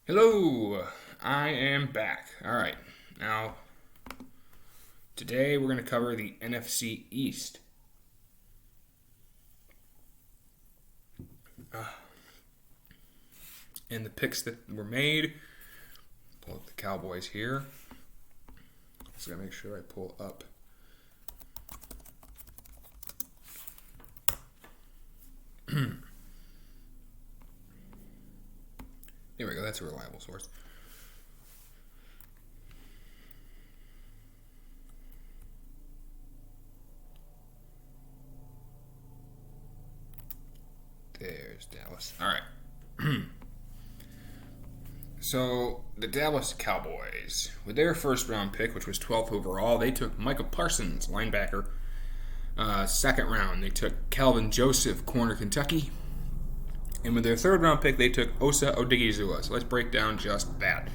Hello, I am back. All right, now today we're going to cover the NFC East. And the picks that were made. Pull up the Cowboys here. Just gotta make sure I pull up. There we go. That's a reliable source. There's Dallas. All right. So the Dallas Cowboys, with their first round pick, which was 12th overall, they took Micah Parsons, linebacker. Second round, they took Calvin Joseph, corner, Kentucky. And with their third round pick, they took Osa Odigizua. So let's break down just that.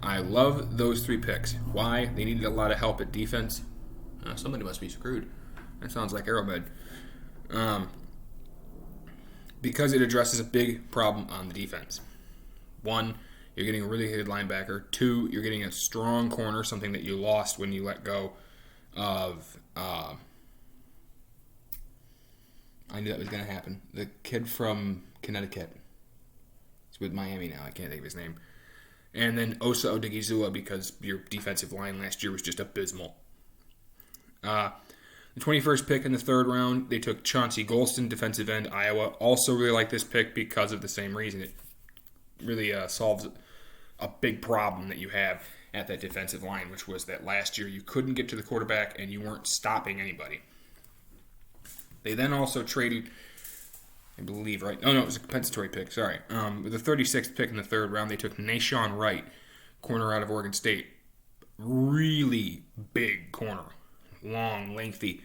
I love those three picks. Why? They needed a lot of help at defense. Somebody must be screwed. That sounds like Arrowhead. Because it addresses a big problem on the defense. One, you're getting a really good linebacker. Two, you're getting a strong corner, something that you lost when you let go of... I knew that was going to happen. The kid from Connecticut. He's with Miami now. I can't think of his name. And then Osa Odigizua, because your defensive line last year was just abysmal. The 21st pick in the third round, they took Chauncey Golston, defensive end, Iowa. Also really like this pick because of the same reason. It really solves a big problem that you have at that defensive line, which was that last year you couldn't get to the quarterback and you weren't stopping anybody. They then also traded, I believe, right? Oh, no, it was a compensatory pick. Sorry. With the 36th pick in the third round, they took Nashawn Wright, corner out of Oregon State. Really big corner. Long, lengthy.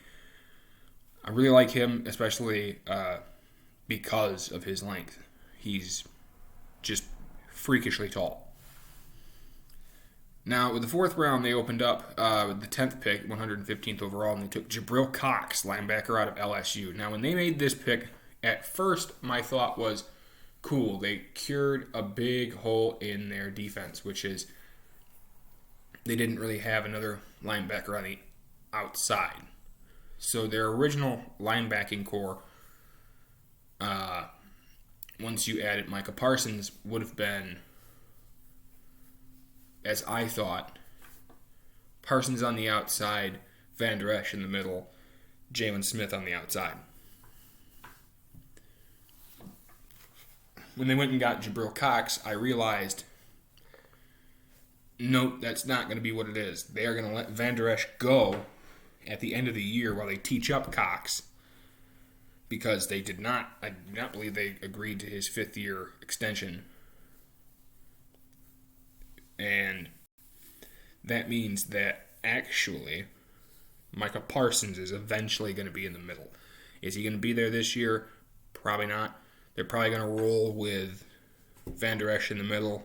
I really like him, especially because of his length. He's just freakishly tall. Now, with the fourth round, they opened up with the 10th pick, 115th overall, and they took Jabril Cox, linebacker out of LSU. Now, when they made this pick, at first, my thought was, cool, they cured a big hole in their defense, which is they didn't really have another linebacker on the outside. So their original linebacking core, once you added Micah Parsons, would have been, as I thought, Parsons on the outside, Van Der Esch in the middle, Jalen Smith on the outside. When they went and got Jabril Cox, I realized, nope, that's not going to be what it is. They are going to let Van Der Esch go at the end of the year while they teach up Cox, because I do not believe they agreed to his fifth-year extension. And that means that actually Micah Parsons is eventually going to be in the middle. Is he going to be there this year? Probably not. They're probably going to roll with Van Der Esch in the middle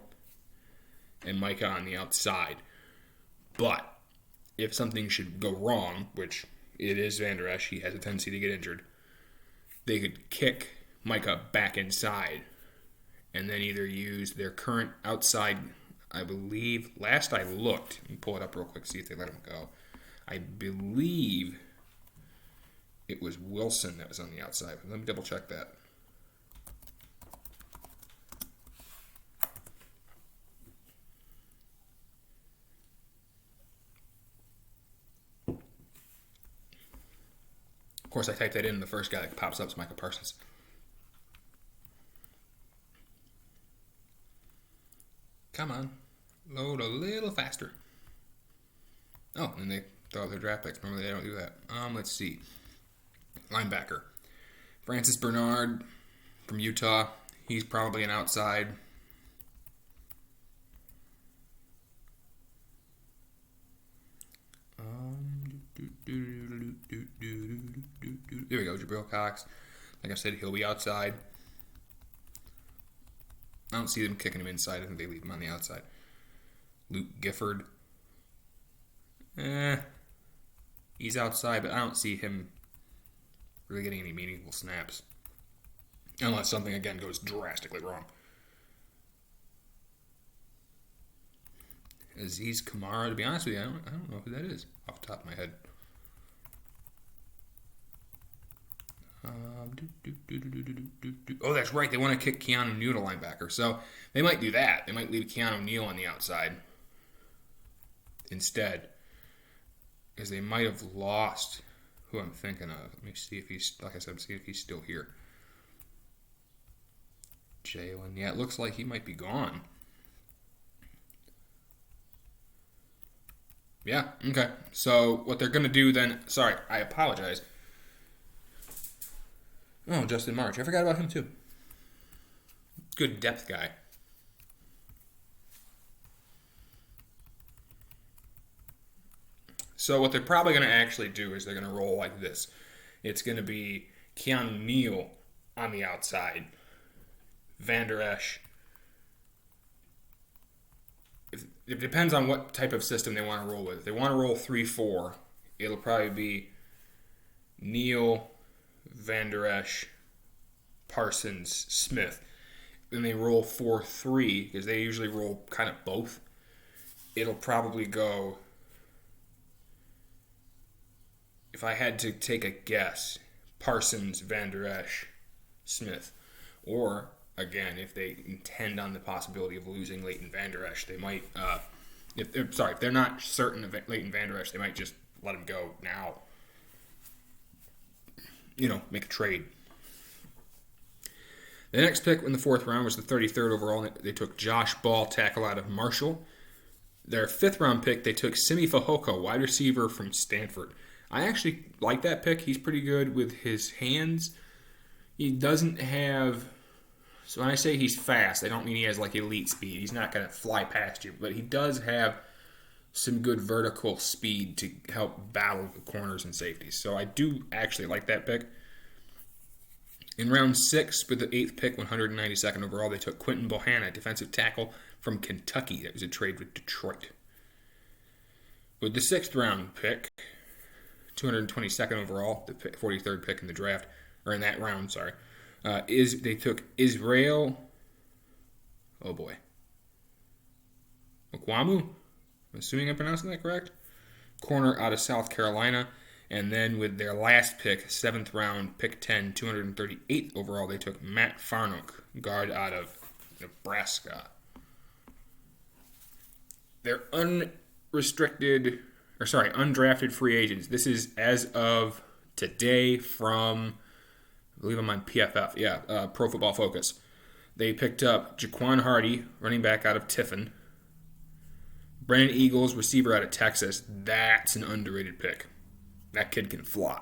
and Micah on the outside. But if something should go wrong, which it is Van Der Esch, he has a tendency to get injured, they could kick Micah back inside and then either use their current outside, I believe, last I looked, let me pull it up real quick, see if they let him go. I believe it was Wilson that was on the outside. Let me double check that. Of course, I typed that in, and the first guy that pops up is Micah Parsons. Come on. Load a little faster. Oh, and they throw out their draft picks. Normally they don't do that. Let's see. Linebacker. Francis Bernard from Utah. He's probably an outside. There we go, Jabril Cox. Like I said, he'll be outside. I don't see them kicking him inside. I think they leave him on the outside. Luke Gifford. He's outside, but I don't see him really getting any meaningful snaps. Unless something, again, goes drastically wrong. Aziz Kamara. To be honest with you, I don't know who that is off the top of my head. Oh, that's right. They want to kick Keanu Neal to linebacker. So they might do that. They might leave Keanu Neal on the outside instead. Because they might have lost who I'm thinking of. Let me see if he's, like I said, see if he's still here. Jalen. Yeah, it looks like he might be gone. Yeah, okay. So what they're going to do then, sorry, I apologize. Oh, Justin March. I forgot about him too. Good depth guy. So what they're probably going to actually do is they're going to roll like this. It's going to be Keanu Neal on the outside. Van Der Esch. It depends on what type of system they want to roll with. If they want to roll 3-4, it'll probably be Neal, Van Der Esch, Parsons, Smith. Then they roll 4-3, because they usually roll kind of both. It'll probably go, if I had to take a guess, Parsons, Van Der Esch, Smith. Or, again, if they intend on the possibility of losing Leighton Van Der Esch, they might, if they're not certain of Leighton Van Der Esch, they might just let him go now. Make a trade. The next pick in the 4th round was the 33rd overall. They took Josh Ball, tackle out of Marshall. Their 5th round pick, they took Simi Fehoko, wide receiver from Stanford. I actually like that pick. He's pretty good with his hands. He doesn't have... So when I say he's fast, I don't mean he has like elite speed. He's not going to fly past you. But he does have some good vertical speed to help battle the corners and safeties. So I do actually like that pick. In round 6, with the 8th pick, 192nd overall, they took Quentin Bohanna, defensive tackle from Kentucky. That was a trade with Detroit. With the 6th round pick, 222nd overall, the 43rd pick in the draft, or in that round, sorry, they took Israel, Okwamu? I'm assuming I'm pronouncing that correct. Corner out of South Carolina. And then with their last pick, 7th round, pick 10, 238th overall, they took Matt Farnock, guard out of Nebraska. They're undrafted free agents. This is as of today from, I believe I'm on PFF, Pro Football Focus. They picked up Jaquan Hardy, running back out of Tiffin. Brennan Eagles, receiver out of Texas. That's an underrated pick. That kid can fly.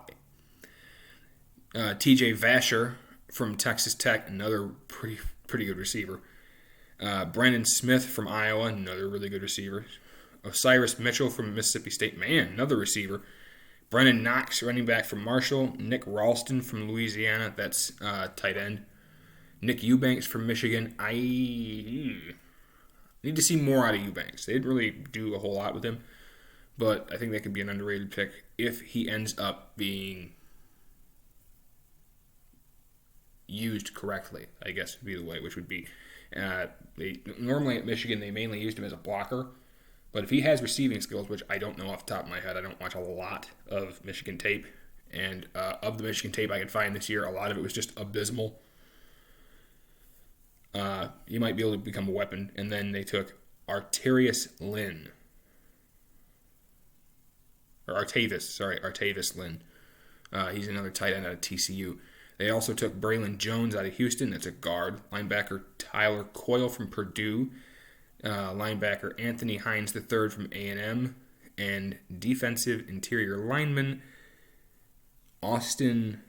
TJ Vasher from Texas Tech, another pretty good receiver. Brandon Smith from Iowa, another really good receiver. Osiris Mitchell from Mississippi State, another receiver. Brennan Knox, running back from Marshall. Nick Ralston from Louisiana, that's tight end. Nick Eubanks from Michigan. I need to see more out of Eubanks. They didn't really do a whole lot with him. But I think that could be an underrated pick if he ends up being used correctly, I guess would be the way, which would be normally at Michigan they mainly used him as a blocker. But if he has receiving skills, which I don't know off the top of my head, I don't watch a lot of Michigan tape. And of the Michigan tape I could find this year, a lot of it was just abysmal. He might be able to become a weapon. And then they took Artavis Lynn. Artavis Lynn. He's another tight end out of TCU. They also took Braylon Jones out of Houston. That's a guard. Linebacker Tyler Coyle from Purdue. Linebacker Anthony Hines III from A&M. And defensive interior lineman Austin.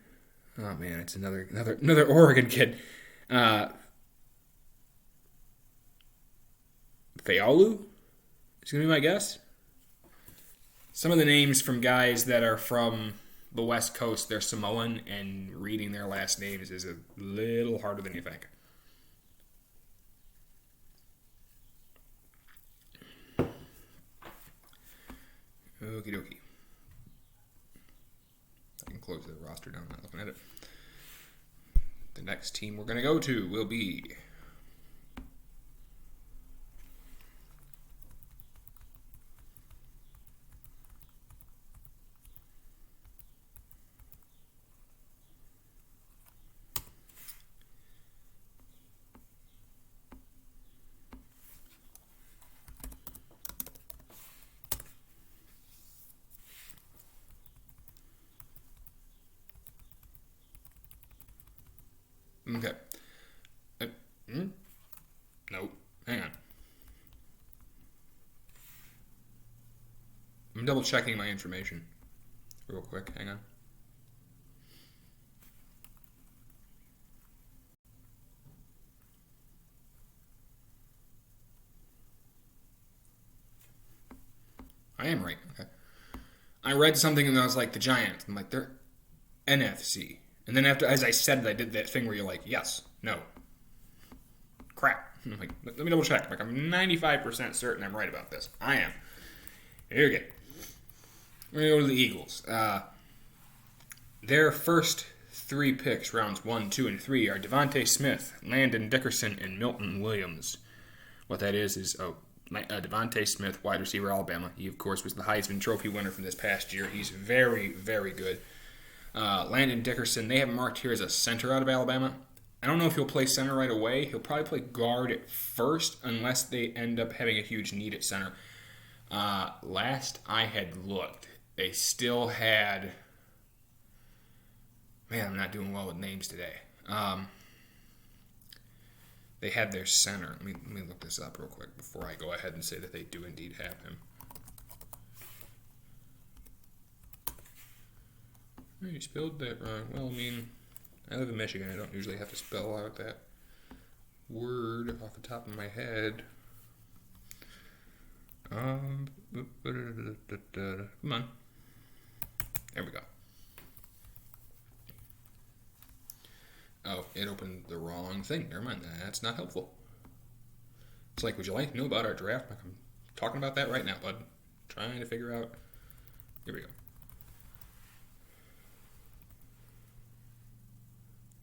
Oh man, it's another Oregon kid. Feaulu is going to be my guess. Some of the names from guys that are from the West Coast, they're Samoan, and reading their last names is a little harder than you think. Okie dokie. I can close the roster down, not looking at it. The next team we're going to go to will be double checking my information real quick. Hang on. I am right. Okay. I read something and I was like, the Giants. I'm like, they're NFC. And then as I said it, I did that thing where you're like, yes, no, crap. I'm like, let me double check. I'm 95% certain I'm right about this. I am. Here we go. We're going to go to the Eagles. Their first 3 picks, rounds 1, 2, and 3, are Devontae Smith, Landon Dickerson, and Milton Williams. What that is Devontae Smith, wide receiver, Alabama. He, of course, was the Heisman Trophy winner from this past year. He's very, very good. Landon Dickerson, they have him marked here as a center out of Alabama. I don't know if he'll play center right away. He'll probably play guard at first unless they end up having a huge need at center. Last I had looked, they still had... Man, I'm not doing well with names today. They had their center. Let me look this up real quick before I go ahead and say that they do indeed have him. You spelled that wrong. Well, I live in Michigan. I don't usually have to spell out that word off the top of my head. Come on. There we go. Oh, it opened the wrong thing. Never mind. That's not helpful. It's like, would you like to know about our draft? I'm talking about that right now, bud. Trying to figure out. Here we go.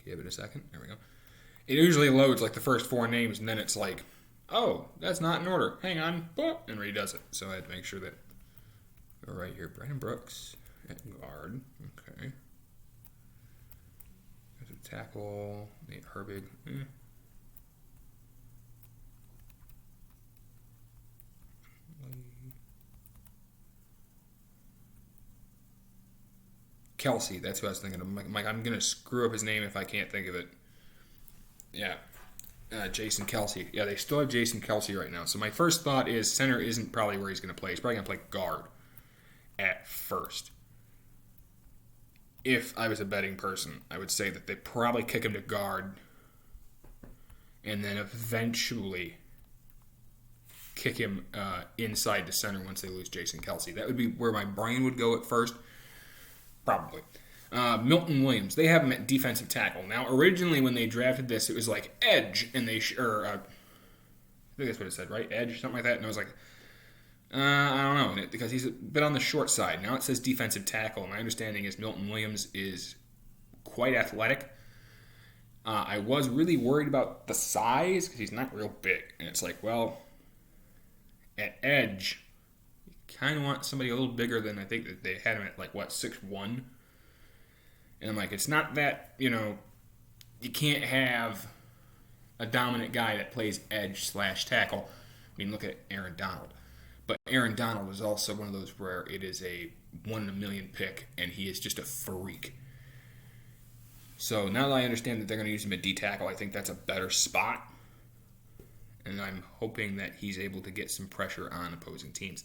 Give it a second. There we go. It usually loads like the first 4 names, and then it's like, oh, that's not in order. Hang on. And redoes it. So I had to make sure that we're right here. Brandon Brooks at guard. Okay. Tackle, Nate Herbig. Kelsey, that's who I was thinking of. I'm going to screw up his name if I can't think of it. Yeah. Jason Kelsey. Yeah, they still have Jason Kelsey right now. So my first thought is center isn't probably where he's going to play. He's probably going to play guard at first. If I was a betting person, I would say that they probably kick him to guard and then eventually kick him inside to center once they lose Jason Kelsey. That would be where my brain would go at first. Probably. Milton Williams, they have him at defensive tackle. Now, originally when they drafted this, it was like edge, and I think that's what it said, right? Edge, something like that. And I was like, I don't know, because he's a bit on the short side. Now it says defensive tackle. My understanding is Milton Williams is quite athletic. I was really worried about the size because he's not real big. And it's like, well, at edge, you kind of want somebody a little bigger than I think that they had him at, 6'1". And I'm like, it's not that, you can't have a dominant guy that plays edge / tackle. Look at Aaron Donald. But Aaron Donald is also one of those where it is a 1 in a million pick, and he is just a freak. So now that I understand that they're going to use him at D-tackle, I think that's a better spot. And I'm hoping that he's able to get some pressure on opposing teams.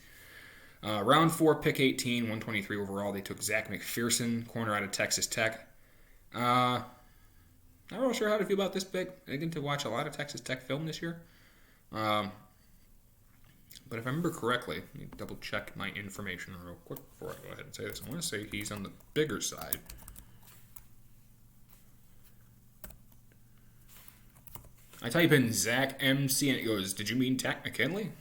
Round 4, pick 18, 123 overall. They took Zach McPherson, corner out of Texas Tech. Not real sure how to feel about this pick. I get to watch a lot of Texas Tech film this year. But if I remember correctly, let me double check my information real quick before I go ahead and say this. I want to say he's on the bigger side. I type in Zach MC and it goes, did you mean Takk McKinley?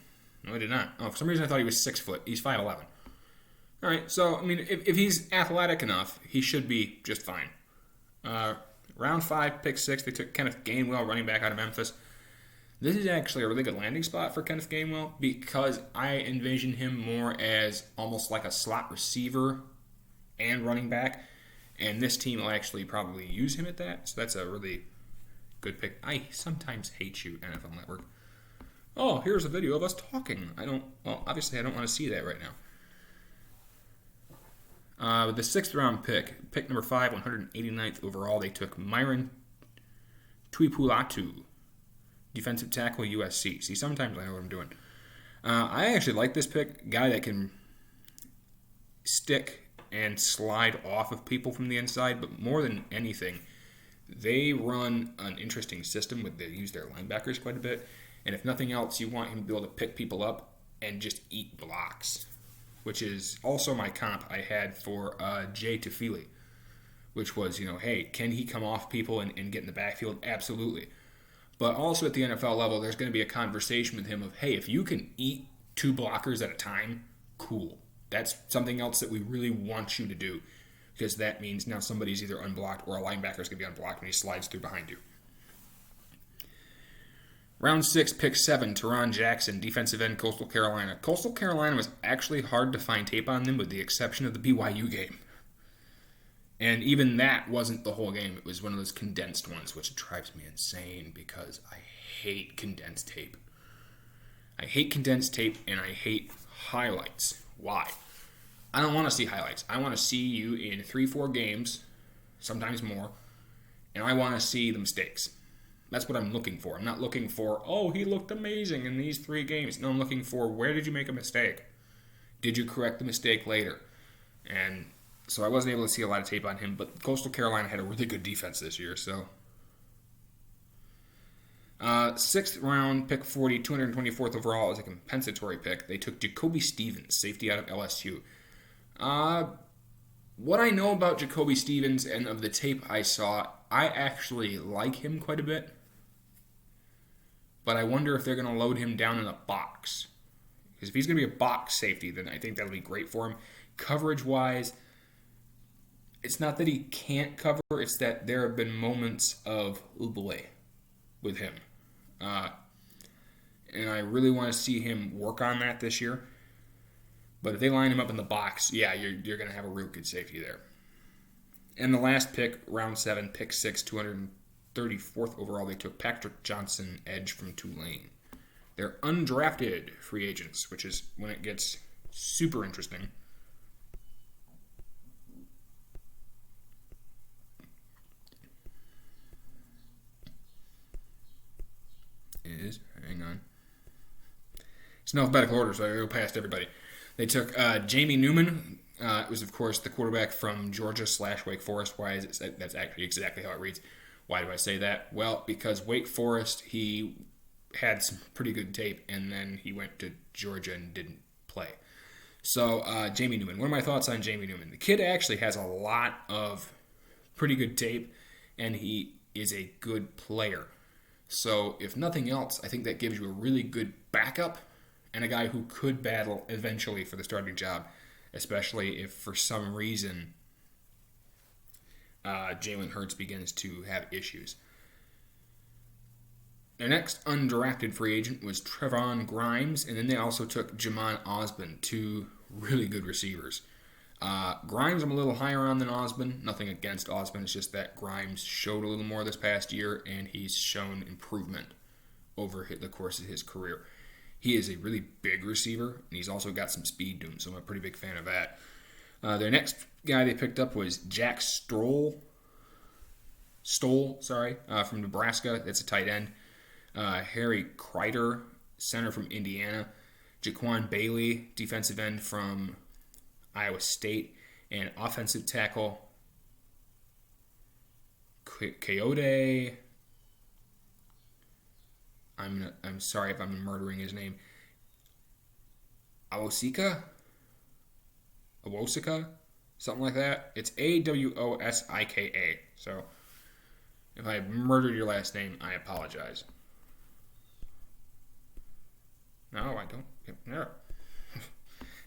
No, I did not. Oh, for some reason I thought he was 6 foot. He's 5'11". All right, so, if he's athletic enough, he should be just fine. Round 5, pick 6, they took Kenneth Gainwell, running back out of Memphis. This is actually a really good landing spot for Kenneth Gainwell because I envision him more as almost like a slot receiver and running back, and this team will actually probably use him at that, so that's a really good pick. I sometimes hate you, NFL Network. Oh, here's a video of us talking. Obviously I don't want to see that right now. With the 6th round pick number 5, 189th overall, they took Myron Tuipulatu, defensive tackle, USC. See, sometimes I know what I'm doing. I actually like this pick. Guy that can stick and slide off of people from the inside, but more than anything, they run an interesting system with they use their linebackers quite a bit. And if nothing else, you want him to be able to pick people up and just eat blocks, which is also my comp I had for Jay Tafili, which was, hey, can he come off people and get in the backfield? Absolutely. But also at the NFL level, there's going to be a conversation with him of, hey, if you can eat 2 blockers at a time, cool. That's something else that we really want you to do, because that means now somebody's either unblocked or a linebacker's going to be unblocked when he slides through behind you. Round 6, pick 7, Teron Jackson, defensive end, Coastal Carolina. Coastal Carolina was actually hard to find tape on them with the exception of the BYU game. And even that wasn't the whole game. It was one of those condensed ones, which drives me insane because I hate condensed tape. I hate condensed tape and I hate highlights. Why? I don't want to see highlights. I want to see you in 3-4 games, sometimes more, and I want to see the mistakes. That's what I'm looking for. I'm not looking for, oh, he looked amazing in these 3 games. No, I'm looking for, where did you make a mistake? Did you correct the mistake later? And so I wasn't able to see a lot of tape on him, but Coastal Carolina had a really good defense this year, so. 6th round, pick 40, 224th overall as a compensatory pick. They took Jacoby Stevens, safety out of LSU. What I know about Jacoby Stevens and of the tape I saw, I actually like him quite a bit. But I wonder if they're going to load him down in a box. Because if he's going to be a box safety, then I think that'll be great for him. Coverage-wise, it's not that he can't cover, it's that there have been moments of, oh boy, with him. And I really want to see him work on that this year. But if they line him up in the box, yeah, you're going to have a real good safety there. And the last pick, round 7, pick 6, 234th overall, they took Patrick Johnson, edge from Tulane. They're undrafted free agents, which is when it gets super interesting. Hang on. It's in alphabetical order, so I go past everybody. They took Jamie Newman. It was, of course, the quarterback from Georgia / Wake Forest. Why is it? That's actually exactly how it reads. Why do I say that? Well, because Wake Forest, he had some pretty good tape, and then he went to Georgia and didn't play. So, Jamie Newman. What are my thoughts on Jamie Newman? The kid actually has a lot of pretty good tape, and he is a good player. So, if nothing else, I think that gives you a really good backup and a guy who could battle eventually for the starting job, especially if for some reason Jalen Hurts begins to have issues. Their next undrafted free agent was Trevon Grimes, and then they also took Jamon Osborne, 2 really good receivers. Grimes I'm a little higher on than Osborne. Nothing against Osborne, it's just that Grimes showed a little more this past year, and he's shown improvement over the course of his career. He is a really big receiver, and he's also got some speed to him, so I'm a pretty big fan of that. Their next guy they picked up was Jack Stoll, from Nebraska. That's a tight end. Harry Kreider, center from Indiana. Jaquan Bailey, defensive end from Iowa State. And offensive tackle, Coyote. I'm sorry if I'm murdering his name. Awosika? Something like that. It's Awosika. So, if I murdered your last name, I apologize. No, I don't. No.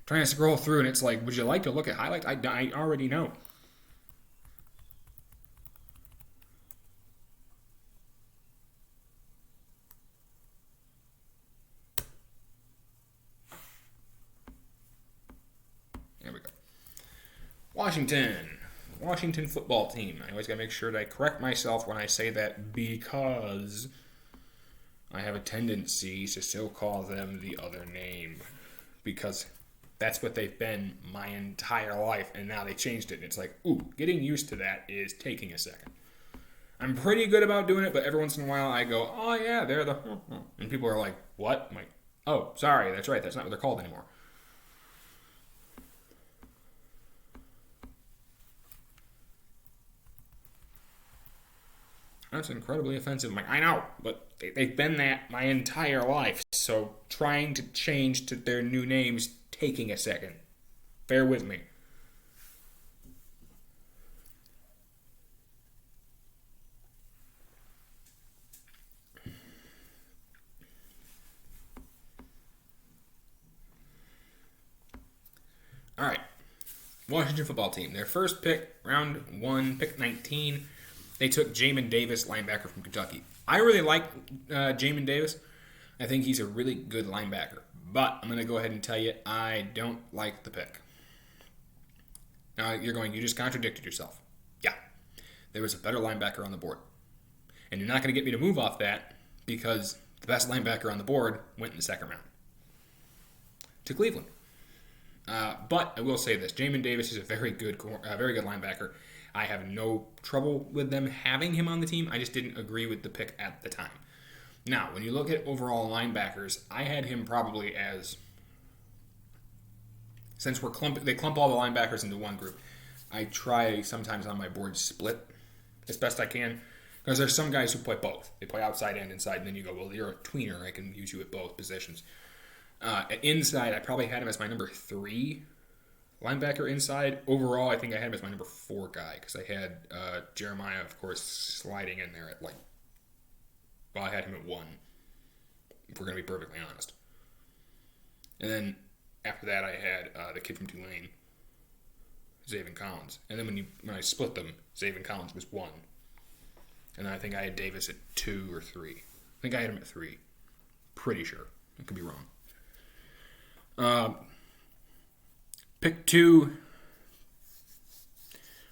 Trying to scroll through, and it's like, would you like to look at highlights? I already know. There we go. Washington football team. I always got to make sure that I correct myself when I say that because I have a tendency to still call them the other name because that's what they've been my entire life, and now they changed it. And it's like, ooh, getting used to that is taking a second. I'm pretty good about doing it, but every once in a while I go, oh yeah, they're the, and people are like, what? I'm like, oh, sorry, that's right, that's not what they're called anymore. That's incredibly offensive. I'm like, I know, but they've been that my entire life. So trying to change to their new names taking a second. Bear with me. All right. Washington football team. Their first pick, round 1, pick 19. They took Jamin Davis, linebacker from Kentucky. I really like Jamin Davis. I think he's a really good linebacker. But I'm going to go ahead and tell you, I don't like the pick. Now, you're going, you just contradicted yourself. Yeah. There was a better linebacker on the board. And you're not going to get me to move off that because the best linebacker on the board went in the second round to Cleveland. But I will say this: Jamin Davis is a very good linebacker. I have no trouble with them having him on the team. I just didn't agree with the pick at the time. Now, when you look at overall linebackers, I had him probably as, since they clump all the linebackers into one group. I try sometimes on my board split as best I can because there's some guys who play both. They play outside and inside, and then you go, well, you're a tweener. I can use you at both positions. At inside, I probably had him as my number 3 linebacker inside. Overall, I think I had him as my number 4 guy because I had Jeremiah, of course, sliding in there at I had him at 1, if we're going to be perfectly honest. And then after that, I had the kid from Tulane, Zaven Collins. And then when I split them, Zaven Collins was 1. And then I think I had Davis at 2 or 3. I think I had him at 3. Pretty sure. I could be wrong. Pick 2,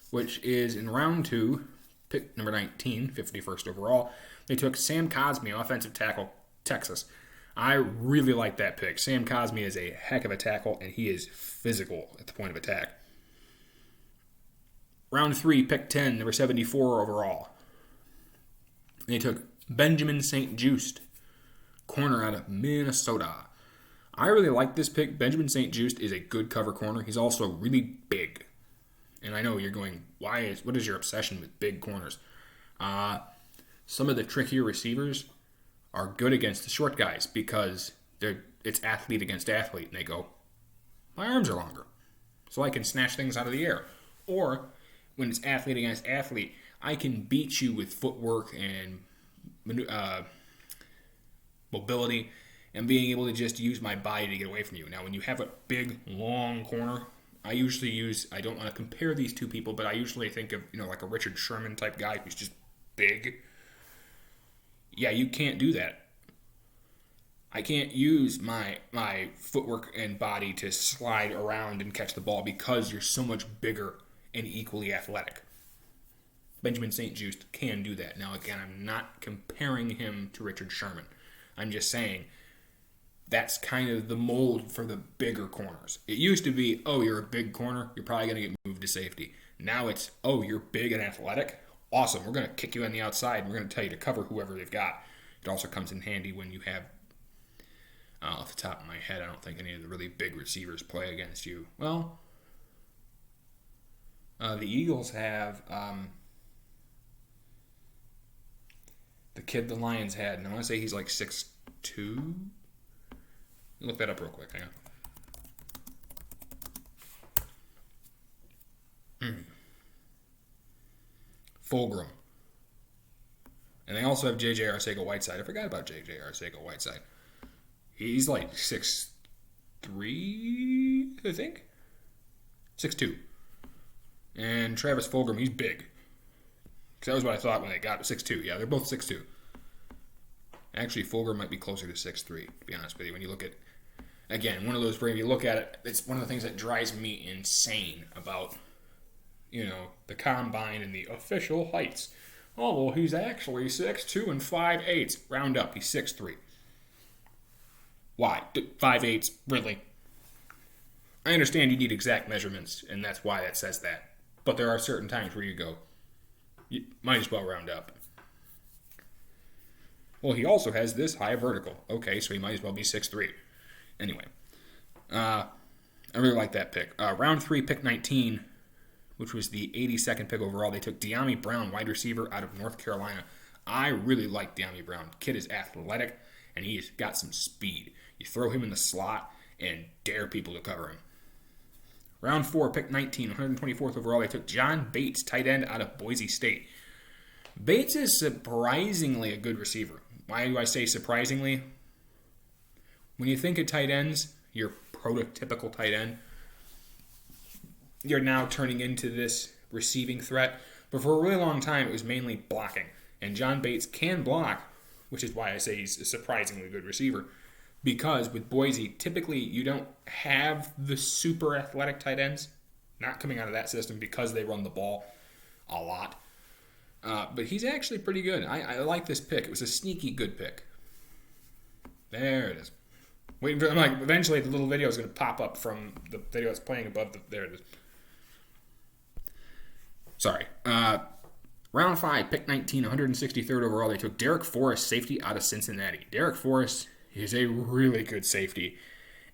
which is in round 2, pick number 19, 51st overall. They took Sam Cosmi, offensive tackle, Texas. I really like that pick. Sam Cosmi is a heck of a tackle, and he is physical at the point of attack. Round 3, pick 10, number 74 overall. They took Benjamin St. Just, corner out of Minnesota. I really like this pick. Benjamin St. Just is a good cover corner. He's also really big. And I know you're going, what is your obsession with big corners? Some of the trickier receivers are good against the short guys because it's athlete against athlete. And they go, my arms are longer, so I can snatch things out of the air. Or when it's athlete against athlete, I can beat you with footwork and mobility and being able to just use my body to get away from you. Now, when you have a big, long corner, I don't want to compare these two people, but I usually think of, like a Richard Sherman type guy who's just big. Yeah, you can't do that. I can't use my footwork and body to slide around and catch the ball because you're so much bigger and equally athletic. Benjamin St. Just can do that. Now, again, I'm not comparing him to Richard Sherman. I'm just saying that's kind of the mold for the bigger corners. It used to be, you're a big corner, you're probably going to get moved to safety. Now it's, you're big and athletic, awesome, we're going to kick you on the outside, and we're going to tell you to cover whoever they've got. It also comes in handy when you have, off the top of my head, I don't think any of the really big receivers play against you. Well, the Eagles have the kid the Lions had, and I want to say he's like 6'2". Look that up real quick. Hang on. Fulgham. And they also have J.J. Arcega-Whiteside. I forgot about J.J. Arcega-Whiteside. He's like 6'3", I think. 6'2". And Travis Fulgham, he's big. Because that was what I thought when they got 6'2". Yeah, they're both 6'2". Actually, Fulgham might be closer to 6'3", to be honest with you. When you look at, again, one of those where if you look at it, it's one of the things that drives me insane about, the combine and the official heights. Oh, well, he's actually 6'2" and 5'8". Round up, he's 6'3". Why? 5'8", really? I understand you need exact measurements, and that's why that says that. But there are certain times where you go, you might as well round up. Well, he also has this high vertical. Okay, so he might as well be 6'3". Anyway, I really like that pick. Round 3, pick 19, which was the 82nd pick overall. They took De'Ami Brown, wide receiver out of North Carolina. I really like De'Ami Brown. Kid is athletic, and he's got some speed. You throw him in the slot and dare people to cover him. Round 4, pick 19, 124th overall, they took John Bates, tight end out of Boise State. Bates is surprisingly a good receiver. Why do I say surprisingly? When you think of tight ends, your prototypical tight end, you're now turning into this receiving threat. But for a really long time, it was mainly blocking. And John Bates can block, which is why I say he's a surprisingly good receiver. Because with Boise, typically you don't have the super athletic tight ends, not coming out of that system because they run the ball a lot. But he's actually pretty good. I like this pick. It was a sneaky good pick. There it is. Waiting for, I'm like, eventually the little video is going to pop up from the video that's playing above. There it is. Sorry. Round 5, pick 19, 163rd overall. They took Derek Forrest, safety out of Cincinnati. Derek Forrest is a really good safety,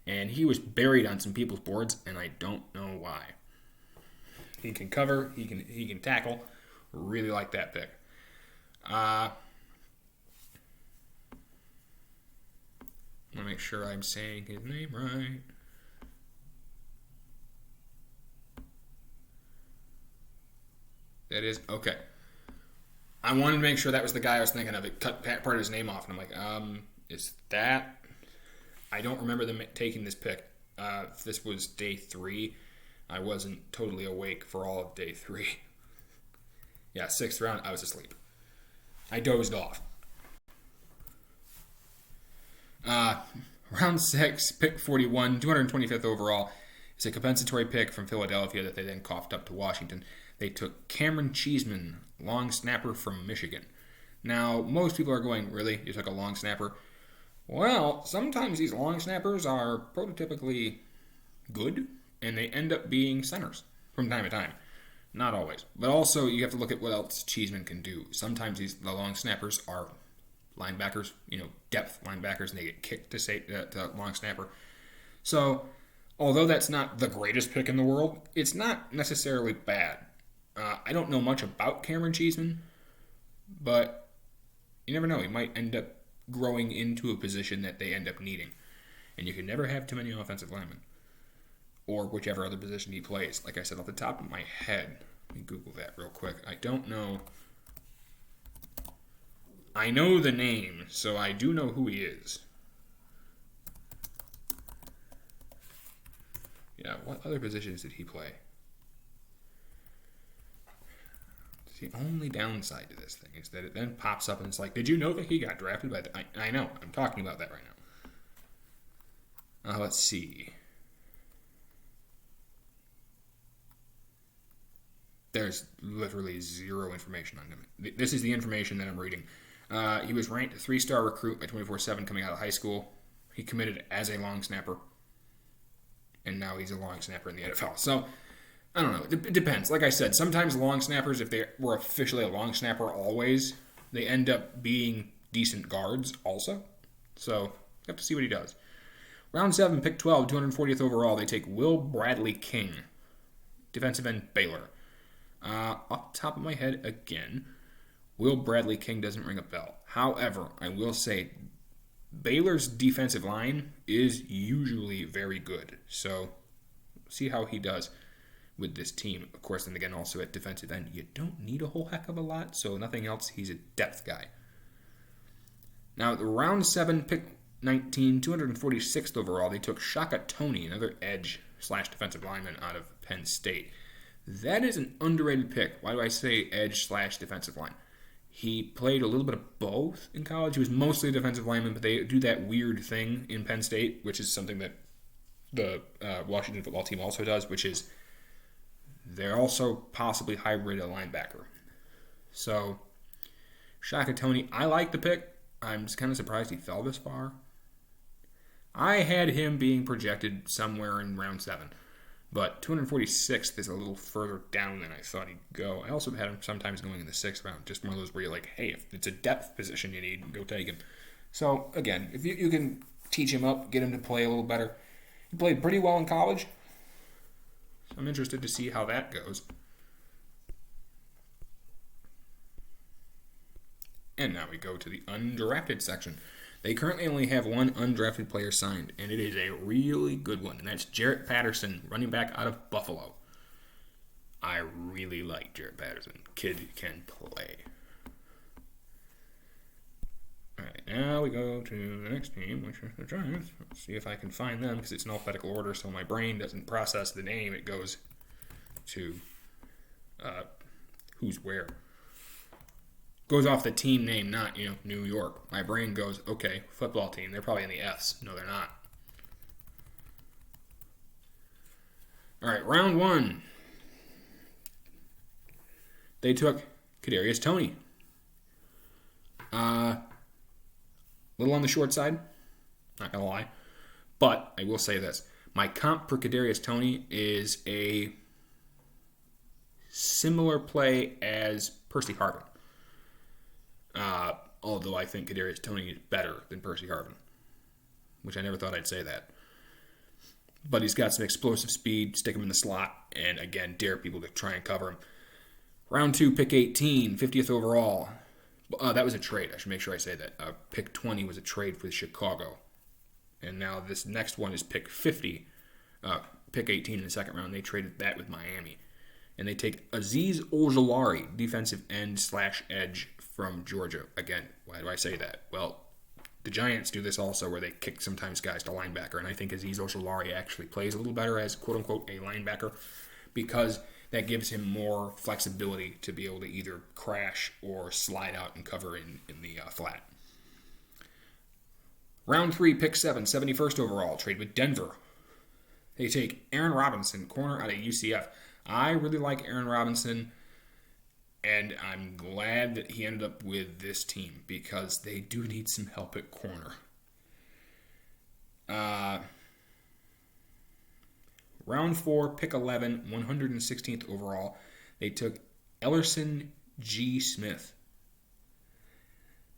and he was buried on some people's boards, and I don't know why. He can cover, he can tackle. Really like that pick. I want to make sure I'm saying his name right. That is okay. I wanted to make sure that was the guy I was thinking of. It cut part of his name off, and I'm like, is that? I don't remember them taking this pick. This was day 3. I wasn't totally awake for all of day 3. Yeah, 6th round, I was asleep. I dozed off. Round 6, pick 41, 225th overall. It's a compensatory pick from Philadelphia that they then coughed up to Washington. They took Cameron Cheeseman, long snapper from Michigan. Now, most people are going, really? You took a long snapper? Well, sometimes these long snappers are prototypically good, and they end up being centers from time to time. Not always. But also, you have to look at what else Cheeseman can do. Sometimes the long snappers are linebackers, depth linebackers, and they get kicked to long snapper. So, although that's not the greatest pick in the world, it's not necessarily bad. I don't know much about Cameron Cheeseman, but you never know. He might end up growing into a position that they end up needing. And you can never have too many offensive linemen. Or whichever other position he plays. Like I said, off the top of my head, let me Google that real quick. I don't know. I know the name, so I do know who he is. Yeah, what other positions did he play? The only downside to this thing is that it then pops up and it's like, did you know that he got drafted by the... I know, I'm talking about that right now. Let's see. There's literally zero information on him. This is the information that I'm reading. He was ranked a 3-star recruit by 24/7 coming out of high school. He committed as a long snapper. And now he's a long snapper in the NFL. So, I don't know. It depends. Like I said, sometimes long snappers, if they were officially a long snapper always, they end up being decent guards also. So, you have to see what he does. Round 7, pick 12, 240th overall. They take Will Bradley King, defensive end, Baylor. Off the top of my head, again, Will Bradley King doesn't ring a bell. However, I will say Baylor's defensive line is usually very good. So, see how he does with this team. Of course, then again, also at defensive end, you don't need a whole heck of a lot. So, nothing else, he's a depth guy. Now, the round 7, pick 19, 246th overall, they took Shaka Toney, another edge/defensive lineman out of Penn State. That is an underrated pick. Why do I say edge/defensive line? He played a little bit of both in college. He was mostly a defensive lineman, but they do that weird thing in Penn State, which is something that the Washington football team also does, which is they're also possibly hybrid a linebacker. So, Shaka Toney, I like the pick. I'm just kind of surprised he fell this far. I had him being projected somewhere in round 7. But 246th is a little further down than I thought he'd go. I also had him sometimes going in the 6th round. Just one of those where you're like, hey, if it's a depth position you need, go take him. So, again, if you can teach him up, get him to play a little better. He played pretty well in college. So I'm interested to see how that goes. And now we go to the undrafted section. They currently only have one undrafted player signed, and it is a really good one, and that's Jarrett Patterson, running back out of Buffalo. I really like Jarrett Patterson. Kid can play. All right, now we go to the next team, which is the Giants. Let's see if I can find them, because it's in alphabetical order, so my brain doesn't process the name. It goes to who's where. Goes off the team name, not, New York. My brain goes, okay, football team. They're probably in the F's. No, they're not. All right, round one. They took Kadarius Toney. Little on the short side, not going to lie. But I will say this. My comp for Kadarius Toney is a similar play as Percy Harvin. Although I think Kadarius Toney is better than Percy Harvin, which I never thought I'd say that. But he's got some explosive speed, stick him in the slot, and again, dare people to try and cover him. Round 2, pick 18, 50th overall. That was a trade. I should make sure I say that. Pick 20 was a trade for Chicago. And now this next one is pick 50. Pick 18 in the second round. They traded that with Miami. And they take Azeez Ojulari, defensive end/edge from Georgia. Again, why do I say that? Well, the Giants do this also, where they kick sometimes guys to linebacker, and I think Azeez Ojulari actually plays a little better as quote-unquote a linebacker, because that gives him more flexibility to be able to either crash or slide out and cover in the flat. Round 3, pick 7, 71st overall, trade with Denver. They take Aaron Robinson, corner out of UCF. I really like Aaron Robinson, and I'm glad that he ended up with this team because they do need some help at corner. Round 4, pick 11, 116th overall. They took Ellerson G. Smith,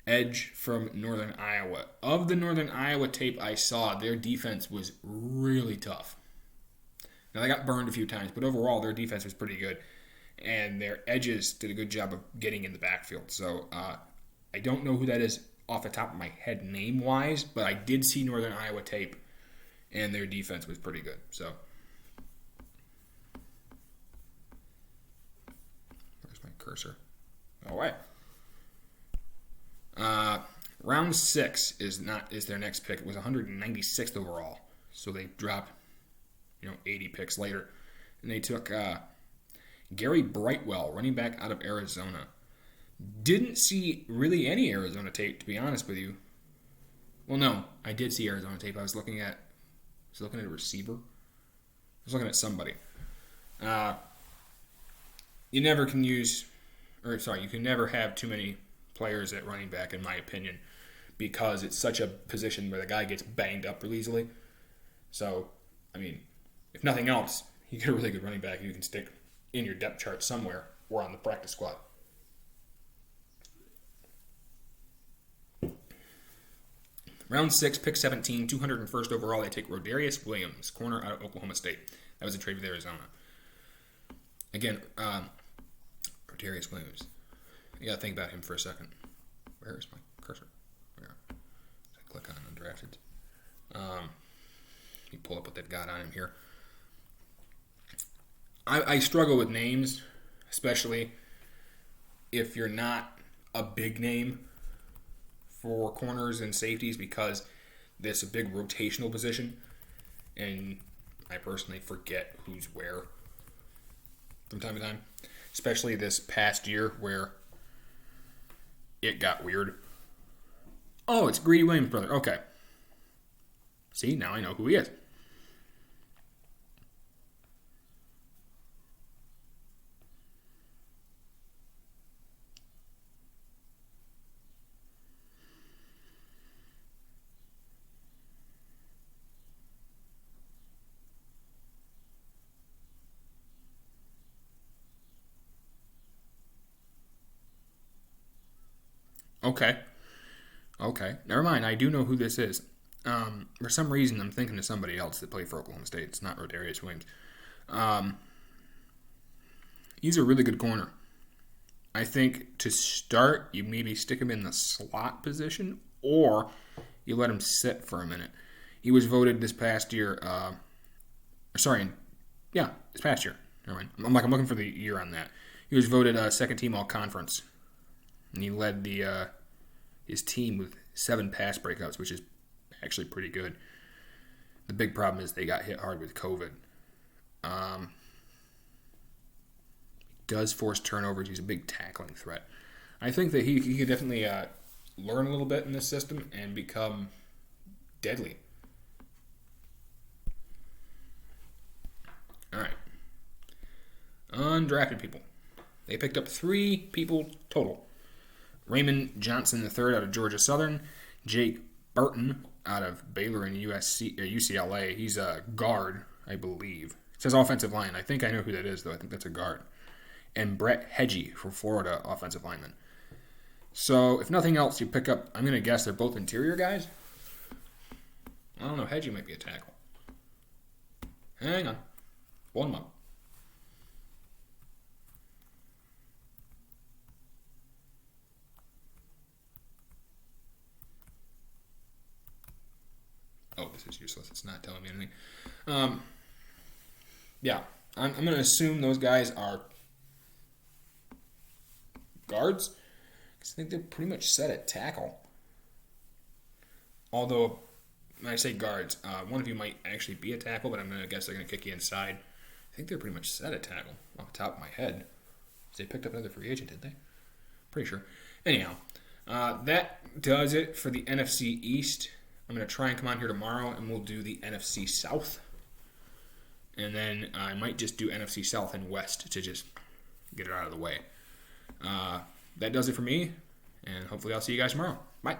edge from Northern Iowa. Of the Northern Iowa tape I saw, their defense was really tough. Now, they got burned a few times, but overall, their defense was pretty good. And their edges did a good job of getting in the backfield. So, I don't know who that is off the top of my head name-wise, but I did see Northern Iowa tape, and their defense was pretty good. So, where's my cursor? Oh, wait. Round 6 is their next pick. It was 196th overall. So, they dropped 80 picks later. And they took Gary Brightwell, running back out of Arizona. Didn't see really any Arizona tape, to be honest with you. Well, no, I did see Arizona tape. I was looking at a receiver. I was looking at somebody. You can never have too many players at running back, in my opinion, because it's such a position where the guy gets banged up really easily. So, if nothing else, you get a really good running back you can stick in your depth chart somewhere or on the practice squad. Round 6, pick 17, 201st overall, they take Rodarius Williams, corner out of Oklahoma State. That was a trade with Arizona. Again, Rodarius Williams. You got to think about him for a second. Where is my cursor? Where? I click on undrafted. Let me pull up what they've got on him here. I struggle with names, especially if you're not a big name for corners and safeties, because it's a big rotational position, and I personally forget who's where from time to time, especially this past year where it got weird. Oh, it's Greedy Williams' brother. Okay. See, now I know who he is. Okay. Never mind. I do know who this is. For some reason, I'm thinking of somebody else that played for Oklahoma State. It's not Rodarius Williams. He's a really good corner. I think to start, you maybe stick him in the slot position, or you let him sit for a minute. He was voted this past year. This past year. Never mind. I'm looking for the year on that. He was voted second team all conference, and he led his team with 7 pass breakups, which is actually pretty good. The big problem is they got hit hard with COVID. Does force turnovers. He's a big tackling threat. I think that he could definitely learn a little bit in this system and become deadly. All right. Undrafted people. They picked up 3 people total. Raymond Johnson III out of Georgia Southern. Jake Burton out of Baylor and UCLA. He's a guard, I believe. It says offensive line. I think I know who that is, though. I think that's a guard. And Brett Hedgie from Florida, offensive lineman. So, if nothing else, you pick up, I'm going to guess they're both interior guys. I don't know. Hedgie might be a tackle. Hang on. One more. Oh, this is useless. It's not telling me anything. Yeah. I'm going to assume those guys are guards, because I think they're pretty much set at tackle. Although, when I say guards, one of you might actually be a tackle, but I'm going to guess they're going to kick you inside. I think they're pretty much set at tackle, off the top of my head. They picked up another free agent, did they? Pretty sure. Anyhow, that does it for the NFC East. I'm going to try and come on here tomorrow, and we'll do the NFC South. And then I might just do NFC South and West to just get it out of the way. That does it for me, and hopefully I'll see you guys tomorrow. Bye.